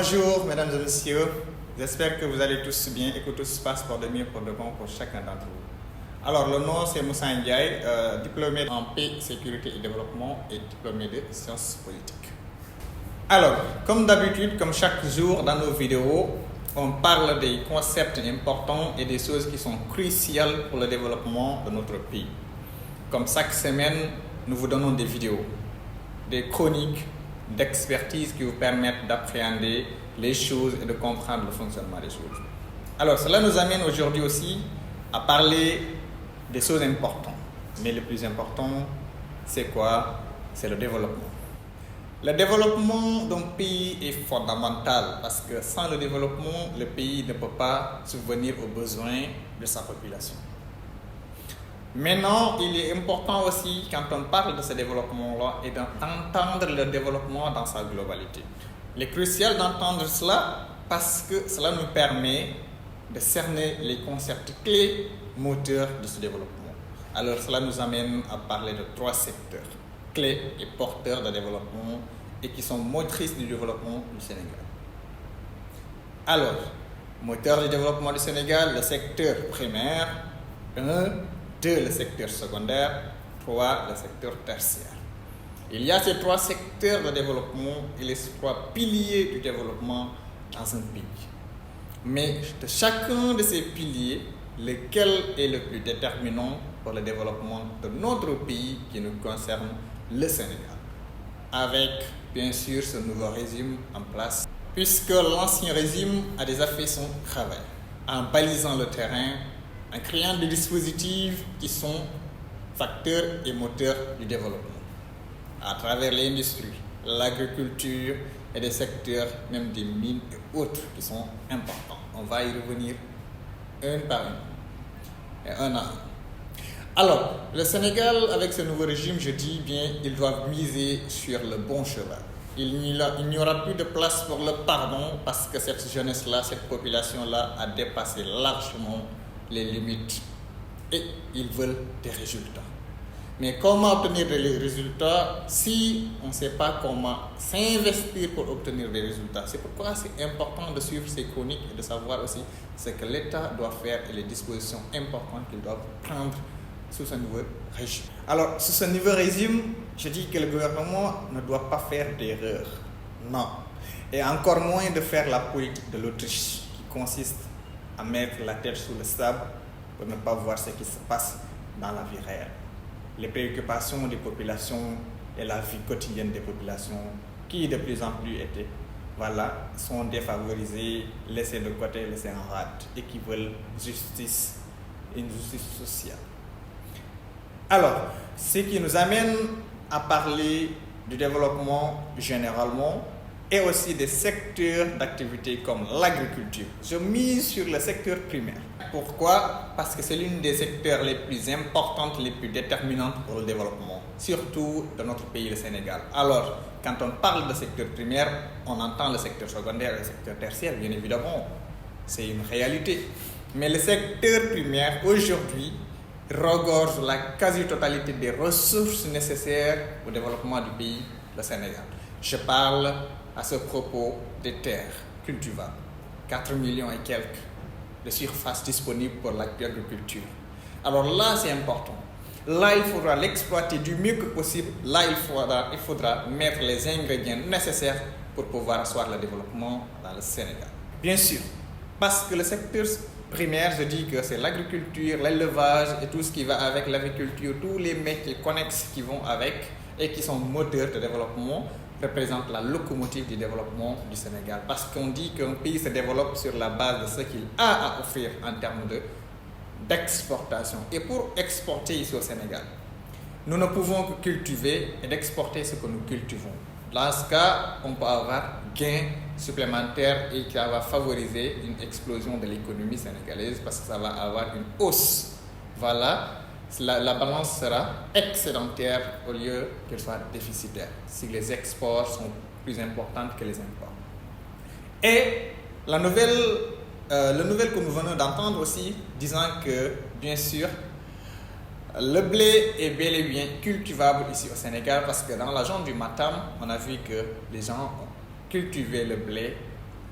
Bonjour mesdames et messieurs, j'espère que vous allez tous bien et que tout se passe pour de mieux pour de bon pour chacun d'entre vous. Alors le nom c'est Moussa Ndiaye, diplômé en paix, sécurité et développement et diplômé de sciences politiques. Alors, comme d'habitude, comme chaque jour dans nos vidéos, on parle des concepts importants et des choses qui sont cruciales pour le développement de notre pays. Comme chaque semaine, nous vous donnons des vidéos, des chroniques d'expertise qui vous permettent d'appréhender les choses et de comprendre le fonctionnement des choses. Alors, cela nous amène aujourd'hui aussi à parler des choses importantes. Mais le plus important, c'est quoi? C'est le développement. Le développement d'un pays est fondamental parce que sans le développement, le pays ne peut pas subvenir aux besoins de sa population. Maintenant, il est important aussi, quand on parle de ce développement-là, et d'entendre le développement dans sa globalité. Il est crucial d'entendre cela parce que cela nous permet de cerner les concepts clés moteurs de ce développement. Alors, cela nous amène à parler de 3 secteurs clés et porteurs de développement et qui sont motrices du développement du Sénégal. Alors, moteur du développement du Sénégal, le secteur primaire, 1, 2, le secteur secondaire, 3, le secteur tertiaire. Il y a ces 3 secteurs de développement et les 3 piliers du développement dans un pays. Mais de chacun de ces piliers, lequel est le plus déterminant pour le développement de notre pays qui nous concerne, le Sénégal, avec bien sûr ce nouveau régime en place, puisque l'ancien régime a déjà fait son travail en balisant le terrain, en créant des dispositifs qui sont facteurs et moteurs du développement, à travers l'industrie, l'agriculture et des secteurs, même des mines et autres qui sont importants. On va y revenir un par un et un à un. Alors, le Sénégal, avec ce nouveau régime, je dis bien, ils doivent miser sur le bon cheval. Il n'y aura plus de place pour le pardon parce que cette jeunesse-là, cette population-là a dépassé largement les limites et ils veulent des résultats. Mais comment obtenir des résultats si on ne sait pas comment s'investir pour obtenir des résultats? C'est pourquoi c'est important de suivre ces chroniques et de savoir aussi ce que l'État doit faire et les dispositions importantes qu'il doit prendre sous ce nouveau régime. Alors, sous ce nouveau régime, je dis que le gouvernement ne doit pas faire d'erreur. Non. Et encore moins de faire la politique de l'Autriche qui consiste à mettre la tête sous le sable pour ne pas voir ce qui se passe dans la vie réelle. Les préoccupations des populations et la vie quotidienne des populations qui de plus en plus sont défavorisées, laissées de côté, laissées en rade et qui veulent justice, une justice sociale. Alors, ce qui nous amène à parler du développement généralement et aussi des secteurs d'activité comme l'agriculture. Je mise sur le secteur primaire. Pourquoi? Parce que c'est l'une des secteurs les plus importantes, les plus déterminantes pour le développement, surtout de notre pays, le Sénégal. Alors, quand on parle de secteur primaire, on entend le secteur secondaire et le secteur tertiaire, bien évidemment. C'est une réalité. Mais le secteur primaire, aujourd'hui, regorge la quasi-totalité des ressources nécessaires au développement du pays, le Sénégal. Je parle à ce propos des terres cultivables, 4 millions et quelques de surface disponible pour l'agriculture. Alors là, c'est important. Là, il faudra l'exploiter du mieux que possible. Là, il faudra mettre les ingrédients nécessaires pour pouvoir asseoir le développement dans le Sénégal. Bien sûr, parce que le secteur primaire, je dis que c'est l'agriculture, l'élevage et tout ce qui va avec l'agriculture, tous les métiers connexes qui vont avec et qui sont moteurs de développement, représentent la locomotive du développement du Sénégal. Parce qu'on dit qu'un pays se développe sur la base de ce qu'il a à offrir en termes d'exportation. Et pour exporter ici au Sénégal, nous ne pouvons que cultiver et d'exporter ce que nous cultivons. Dans ce cas, on peut avoir gain supplémentaire et qui va favoriser une explosion de l'économie sénégalaise parce que ça va avoir une hausse. Voilà, la balance sera excédentaire au lieu qu'elle soit déficitaire si les exports sont plus importants que les imports. Et la nouvelle que nous venons d'entendre aussi, disant que, bien sûr, le blé est bel et bien cultivable ici au Sénégal parce que dans la zone du Matam, on a vu que les gens ont cultivé le blé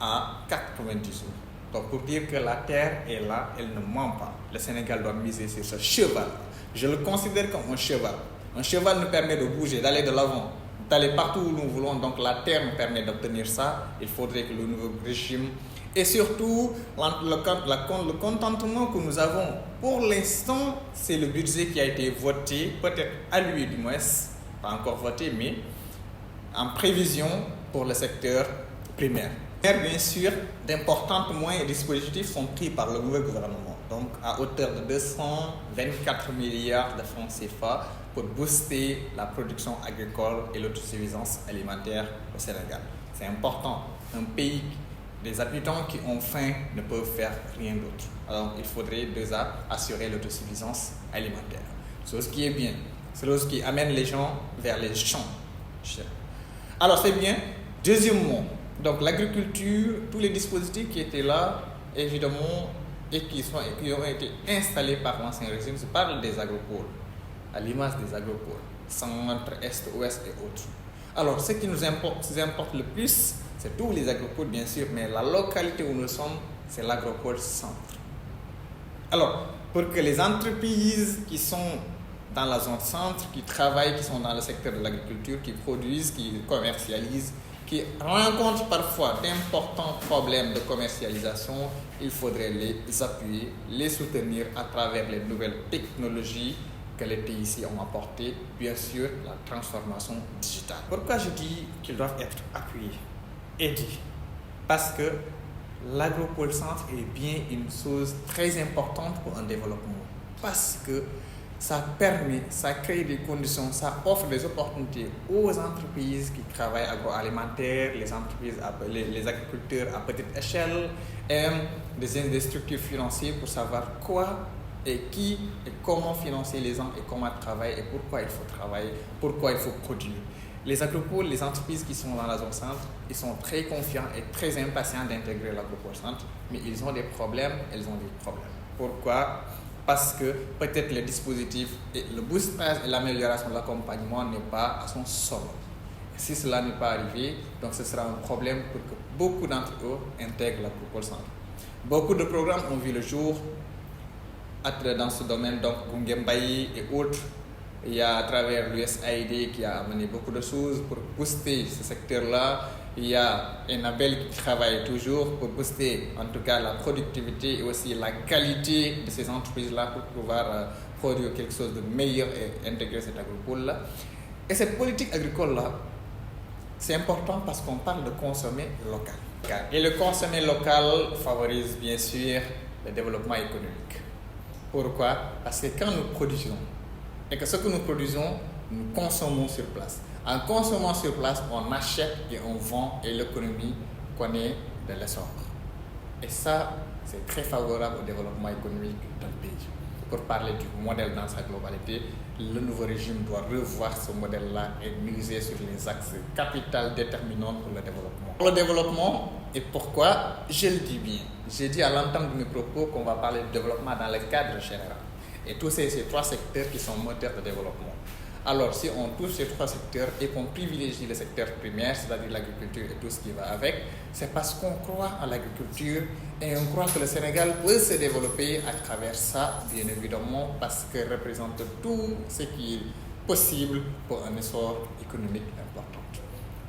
à 90 jours. Donc pour dire que la terre est là, elle ne ment pas. Le Sénégal doit miser sur ce cheval. Je le considère comme un cheval. Un cheval nous permet de bouger, d'aller de l'avant, d'aller partout où nous voulons. Donc la terre nous permet d'obtenir ça. Il faudrait que le nouveau régime et surtout le contentement que nous avons pour l'instant, c'est le budget qui a été voté, peut-être à lui du moins, pas encore voté, mais en prévision pour le secteur primaire. Bien sûr, d'importants moyens et dispositifs sont pris par le nouveau gouvernement, donc à hauteur de 224 milliards de francs CFA pour booster la production agricole et l'autosuffisance alimentaire au Sénégal. C'est important. Un pays, des habitants qui ont faim ne peuvent faire rien d'autre. Alors il faudrait déjà assurer l'autosuffisance alimentaire. Chose qui est bien, c'est chose qui amène les gens vers les champs. Alors c'est bien. Deuxièmement, donc l'agriculture, tous les dispositifs qui étaient là, évidemment, et qui ont été installés par l'ancien régime, je parle des agropoles, à l'image des agropoles, centre, est, ouest et autres. Alors ce qui nous importe le plus, c'est tous les agropoles bien sûr, mais la localité où nous sommes, c'est l'agropole centre. Alors, pour que les entreprises qui sont dans la zone centre, qui travaillent, qui sont dans le secteur de l'agriculture, qui produisent, qui commercialisent, qui rencontrent parfois d'importants problèmes de commercialisation, il faudrait les appuyer, les soutenir à travers les nouvelles technologies que les TIC ont apportées, bien sûr la transformation digitale. Pourquoi je dis qu'ils doivent être appuyés, aidés? Parce que l'agropole centre est bien une chose très importante pour un développement. Parce que ça permet, ça crée des conditions, ça offre des opportunités aux entreprises qui travaillent agroalimentaires, les entreprises, les agriculteurs à petite échelle, et des structures financières pour savoir quoi et qui et comment financer les gens et comment travailler et pourquoi il faut travailler, pourquoi il faut produire. Les agropoles, les entreprises qui sont dans la zone centre, ils sont très confiants et très impatients d'intégrer l'agropole centre, mais ils ont des problèmes, elles ont des problèmes. Pourquoi? Parce que peut-être le dispositif et le boostage et l'amélioration de l'accompagnement n'est pas à son sommet. Et si cela n'est pas arrivé, donc ce sera un problème pour que beaucoup d'entre eux intègrent l'agropole centre. Beaucoup de programmes ont vu le jour dans ce domaine, donc Gungembayi et autres. Il y a à travers l'USAID qui a amené beaucoup de choses pour booster ce secteur-là. Il y a Enabel qui travaille toujours pour booster en tout cas la productivité et aussi la qualité de ces entreprises-là pour pouvoir produire quelque chose de meilleur et intégrer cet agropole-là. Et cette politique agricole-là, c'est important parce qu'on parle de consommer local. Et le consommer local favorise bien sûr le développement économique. Pourquoi? Parce que quand nous produisons, et que ce que nous produisons, nous consommons sur place. En consommant sur place, on achète et on vend et l'économie connaît de l'essor. Et ça, c'est très favorable au développement économique d'un pays. Pour parler du modèle dans sa globalité, le nouveau régime doit revoir ce modèle-là et miser sur les axes capitaux déterminants pour le développement. Pour le développement, et pourquoi? Je le dis bien. J'ai dit à l'entame de mes propos qu'on va parler de développement dans le cadre général. Et tous ces trois secteurs qui sont moteurs de développement. Alors, si on touche ces trois secteurs et qu'on privilégie le secteur primaire, c'est-à-dire l'agriculture et tout ce qui va avec, c'est parce qu'on croit à l'agriculture et on croit que le Sénégal peut se développer à travers ça, bien évidemment, parce que représente tout ce qui est possible pour un essor économique important.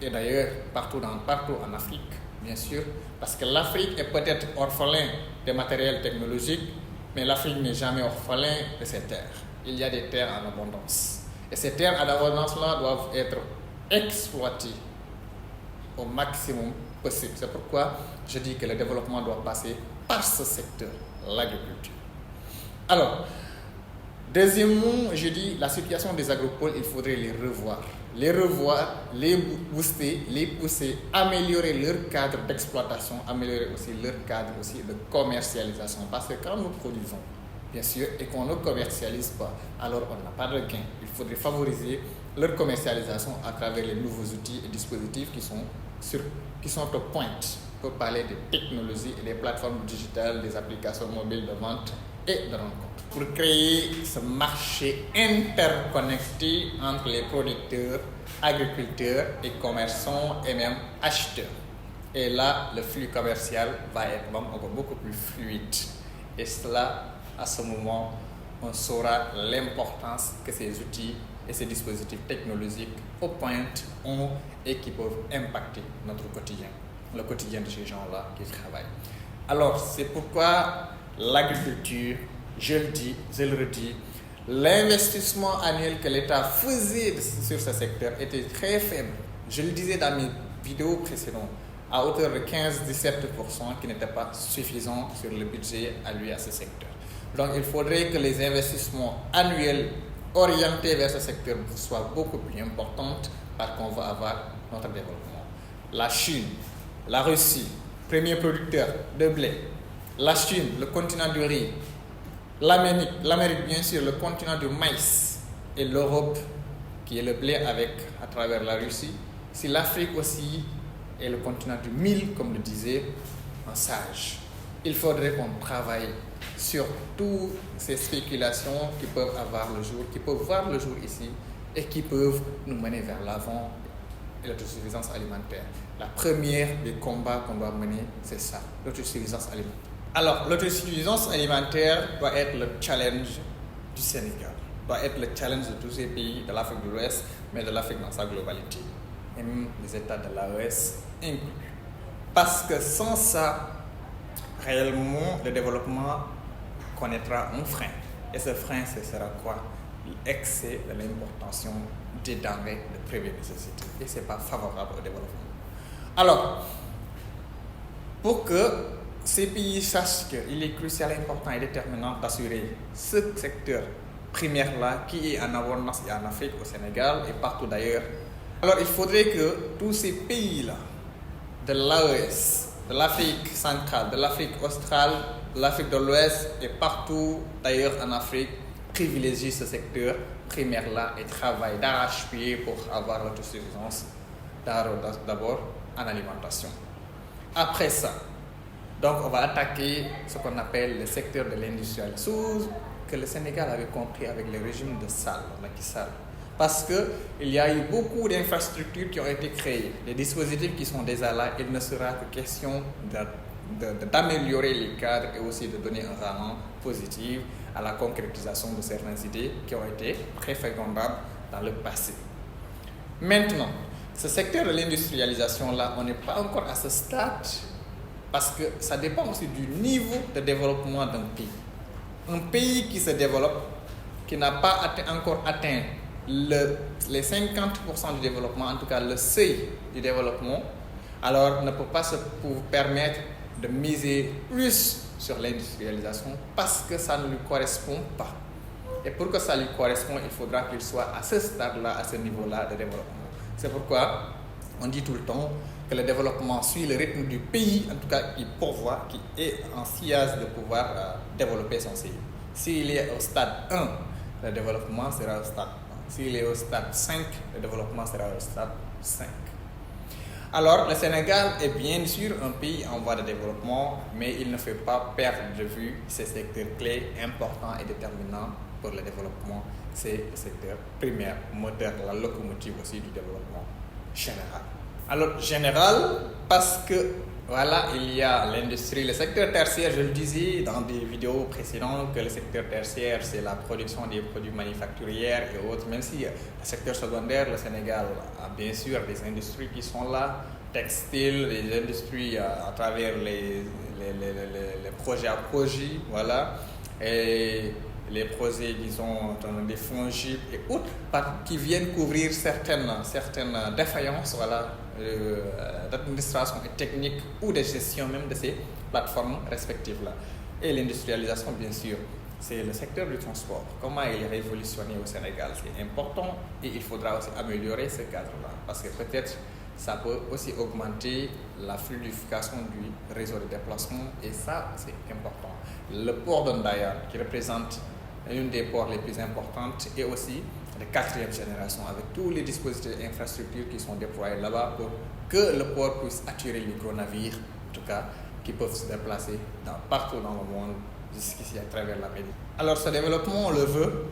Et d'ailleurs, partout en Afrique, bien sûr, parce que l'Afrique est peut-être orphelin des matériels technologiques, mais l'Afrique n'est jamais orphelin de ses terres. Il y a des terres en abondance. Et ces terres en abondance-là doivent être exploitées au maximum possible. C'est pourquoi je dis que le développement doit passer par ce secteur, l'agriculture. Alors, deuxièmement, je dis la situation des agropoles, il faudrait les revoir, les booster, les pousser, améliorer leur cadre d'exploitation, améliorer aussi leur cadre aussi de commercialisation. Parce que quand nous produisons, bien sûr, et qu'on ne commercialise pas, alors on n'a pas de gain. Il faudrait favoriser leur commercialisation à travers les nouveaux outils et dispositifs qui sont aux pointes pour parler des technologies et des plateformes digitales, des applications mobiles de vente et de rencontre. Pour créer ce marché interconnecté entre les producteurs, agriculteurs et commerçants et même acheteurs. Et là, le flux commercial va être encore beaucoup plus fluide. Et cela, à ce moment, on saura l'importance que ces outils et ces dispositifs technologiques aux pointes ont et qui peuvent impacter notre quotidien, le quotidien de ces gens-là qui travaillent. Alors, c'est pourquoi l'agriculture, je le dis, je le redis, l'investissement annuel que l'État faisait sur ce secteur était très faible. Je le disais dans mes vidéos précédentes, à hauteur de 15-17% qui n'était pas suffisant sur le budget alloué à ce secteur. Donc il faudrait que les investissements annuels orientés vers ce secteur soient beaucoup plus importants parce qu'on va avoir notre développement. La Chine, la Russie, premier producteur de blé, la Chine, le continent du riz, l'Amérique bien sûr, le continent du maïs et l'Europe qui est le blé à travers la Russie, si l'Afrique aussi est le continent du mil, comme le disait un sage. Il faudrait qu'on travaille sur toutes ces spéculations qui peuvent avoir le jour, qui peuvent voir le jour ici et qui peuvent nous mener vers l'avant et l'autosuffisance alimentaire. La première des combats qu'on doit mener, c'est ça, l'autosuffisance alimentaire. Alors, l'autosuffisance alimentaire doit être le challenge du Sénégal, doit être le challenge de tous ces pays de l'Afrique de l'Ouest, mais de l'Afrique dans sa globalité, et même les États de l'AES inclus. Parce que sans ça, réellement, le développement connaîtra un frein. Et ce frein, ce sera quoi? L'excès de l'importation des denrées de première nécessité. Et ce n'est pas favorable au développement. Alors, pour que ces pays sachent qu'il est crucial, important et déterminant d'assurer ce secteur primaire-là qui est en abondance et en Afrique, au Sénégal et partout d'ailleurs. Alors, il faudrait que tous ces pays-là, de l'AES, de l'Afrique centrale, de l'Afrique australe, de l'Afrique de l'Ouest et partout d'ailleurs en Afrique, privilégient ce secteur primaire-là et travaillent d'arrache-pied pour avoir l'autosuffisance d'abord en alimentation. Après ça, donc on va attaquer ce qu'on appelle le secteur de l'industrialisation que le Sénégal avait compris avec le régime de Sall, Macky Sall. Parce qu'il y a eu beaucoup d'infrastructures qui ont été créées, des dispositifs qui sont déjà là. Il ne sera que question d'améliorer les cadres et aussi de donner un rendement positif à la concrétisation de certaines idées qui ont été très fécondables dans le passé. Maintenant, ce secteur de l'industrialisation-là, on n'est pas encore à ce stade parce que ça dépend aussi du niveau de développement d'un pays. Un pays qui se développe, qui n'a pas encore atteint les 50% du développement, en tout cas le seuil du développement, alors ne peut pas se permettre de miser plus sur l'industrialisation parce que ça ne lui correspond pas. Et pour que ça lui corresponde, il faudra qu'il soit à ce stade-là, à ce niveau-là de développement. C'est pourquoi on dit tout le temps que le développement suit le rythme du pays, en tout cas qui pourvoit, qui est en sillage de pouvoir développer son pays. S'il est au stade 1, le développement sera au stade 1. S'il est au stade 5, le développement sera au stade 5. Alors, le Sénégal est bien sûr un pays en voie de développement, mais il ne fait pas perdre de vue ces secteurs clés, importants et déterminants pour le développement. C'est le secteur primaire, moteur, la locomotive aussi du développement général. Alors, général, parce que voilà, il y a l'industrie, le secteur tertiaire, je le disais dans des vidéos précédentes, que le secteur tertiaire, c'est la production des produits manufacturiers et autres, même si le secteur secondaire, le Sénégal a bien sûr des industries qui sont là, textiles, des industries à travers les projets à projet, voilà, et les projets, disons, des fongibles et autres, qui viennent couvrir certaines défaillances, voilà, d'administration et technique ou de gestion même de ces plateformes respectives-là. Et l'industrialisation, bien sûr, c'est le secteur du transport. Comment il est révolutionné au Sénégal, c'est important et il faudra aussi améliorer ce cadre-là parce que peut-être ça peut aussi augmenter la fluidification du réseau de déplacement et ça, c'est important. Le port de Ndaya, qui représente l'une des ports les plus importantes et aussi de 4e génération avec tous les dispositifs et infrastructures qui sont déployés là-bas pour que le port puisse attirer les gros navires, en tout cas, qui peuvent se déplacer partout dans le monde, jusqu'ici à travers la Méditerranée. Alors ce développement, on le veut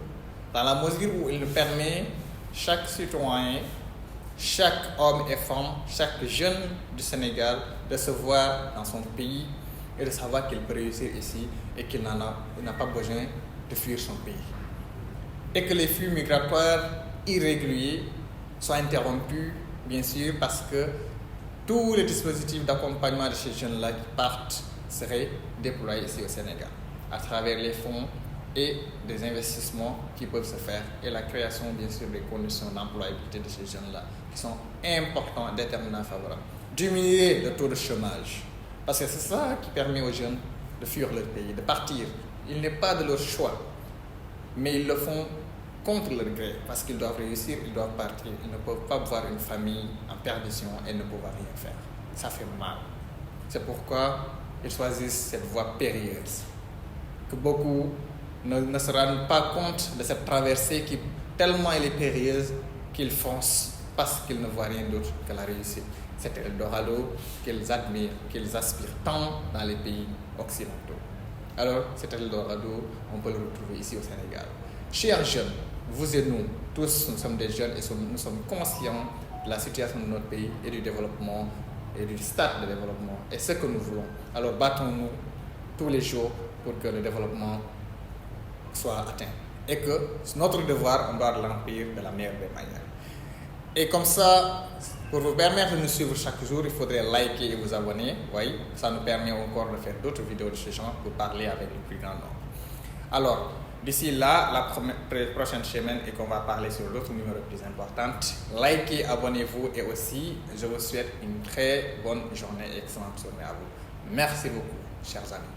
dans la mesure où il nous permet, chaque citoyen, chaque homme et femme, chaque jeune du Sénégal de se voir dans son pays et de savoir qu'il peut réussir ici et qu'il n'a pas besoin de fuir son pays. Et que les flux migratoires irréguliers soient interrompus, bien sûr, parce que tous les dispositifs d'accompagnement de ces jeunes-là qui partent seraient déployés ici au Sénégal, à travers les fonds et des investissements qui peuvent se faire et la création, bien sûr, des conditions d'employabilité de ces jeunes-là qui sont importants, déterminants, favorables. Diminuer le taux de chômage, parce que c'est ça qui permet aux jeunes de fuir leur pays, de partir. Il n'est pas de leur choix, mais ils le font contre leur gré, parce qu'ils doivent réussir, ils doivent partir. Ils ne peuvent pas voir une famille en perdition et ne pouvoir rien faire. Ça fait mal. C'est pourquoi ils choisissent cette voie périlleuse. Que beaucoup ne se rendent pas compte de cette traversée qui, tellement elle est périlleuse, qu'ils foncent parce qu'ils ne voient rien d'autre que la réussite. C'est Eldorado qu'ils admirent, qu'ils aspirent tant dans les pays occidentaux. Alors, cet Eldorado, on peut le retrouver ici au Sénégal. Chers jeunes, vous et nous, tous, nous sommes des jeunes et nous sommes conscients de la situation de notre pays et du développement et du stade de développement et ce que nous voulons. Alors, battons-nous tous les jours pour que le développement soit atteint. Et que notre devoir, on doit l'emplir de la meilleure des manières. Et comme ça, pour vous permettre de nous suivre chaque jour, il faudrait liker et vous abonner. Oui, ça nous permet encore de faire d'autres vidéos de ce genre pour parler avec le plus grand nombre. Alors, d'ici là, la prochaine semaine, et qu'on va parler sur d'autres numéros plus importantes. Likez, abonnez-vous et aussi, je vous souhaite une très bonne journée et excellente journée à vous. Merci beaucoup, chers amis.